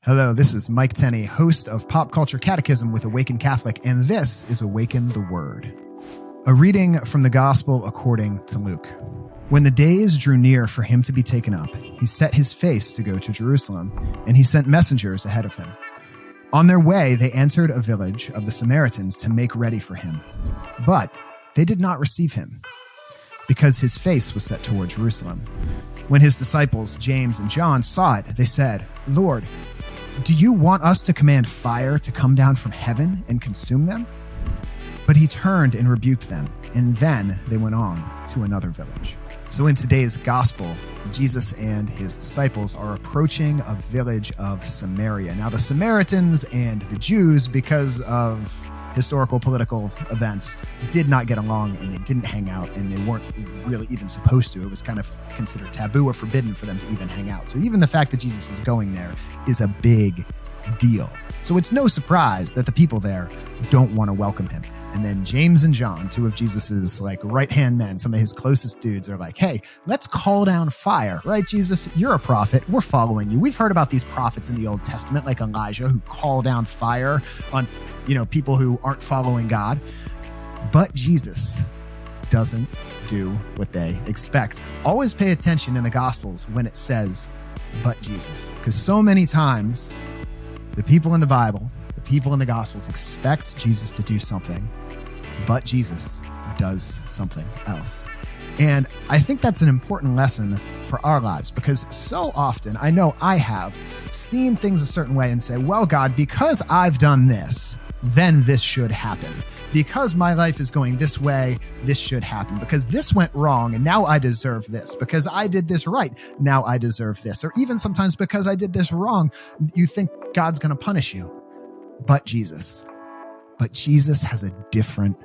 Hello, this is Mike Tenney, host of Pop Culture Catechism with Awaken Catholic, and this is Awaken the Word. A reading from the Gospel according to Luke. When the days drew near for him to be taken up, he set his face to go to Jerusalem, and he sent messengers ahead of him. On their way, they entered a village of the Samaritans to make ready for him. But they did not receive him, because his face was set toward Jerusalem. When his disciples, James and John, saw it, they said, "Lord, do you want us to command fire to come down from heaven and consume them?" But he turned and rebuked them, and then they went on to another village. So in today's gospel, Jesus and his disciples are approaching a village of Samaria. Now, the Samaritans and the Jews, because of historical political events, did not get along, and they didn't hang out, and they weren't really even supposed to. It was kind of considered taboo or forbidden for them to even hang out. So even the fact that Jesus is going there is a big deal. So it's no surprise that the people there don't want to welcome him. And then James and John, two of Jesus's right-hand men, some of his closest dudes, are like, "Hey, let's call down fire, right, Jesus? You're a prophet. We're following you. We've heard about these prophets in the Old Testament, like Elijah, who call down fire on, people who aren't following God." But Jesus doesn't do what they expect. Always pay attention in the Gospels when it says, "but Jesus," because so many times the people in the Bible, the people in the Gospels expect Jesus to do something, but Jesus does something else. And I think that's an important lesson for our lives, because so often, I know I have seen things a certain way and say, "Well, God, because I've done this, then this should happen. Because my life is going this way, this should happen. Because this went wrong, and now I deserve this. Because I did this right, now I deserve this." Or even sometimes because I did this wrong, you think God's going to punish you. But Jesus has a different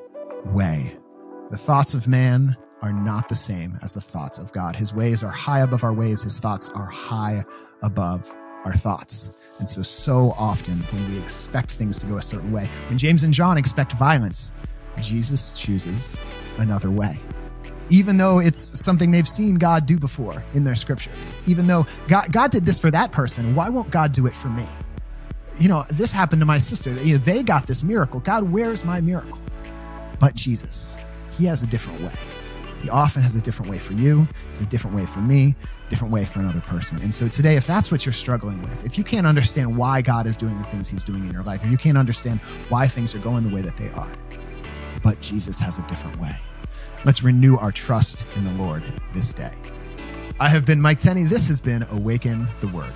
way. The thoughts of man are not the same as the thoughts of God. His ways are high above our ways. His thoughts are high above our thoughts. And so often when we expect things to go a certain way, when James and John expect violence, Jesus chooses another way. Even though it's something they've seen God do before in their scriptures. Even though God did this for that person, why won't God do it for me? This happened to my sister. They got this miracle. God, where's my miracle? But Jesus, he has a different way. He often has a different way for you. It's a different way for me, different way for another person. And so today, if that's what you're struggling with, if you can't understand why God is doing the things he's doing in your life, if you can't understand why things are going the way that they are, but Jesus has a different way. Let's renew our trust in the Lord this day. I have been Mike Tenney. This has been Awaken the Word.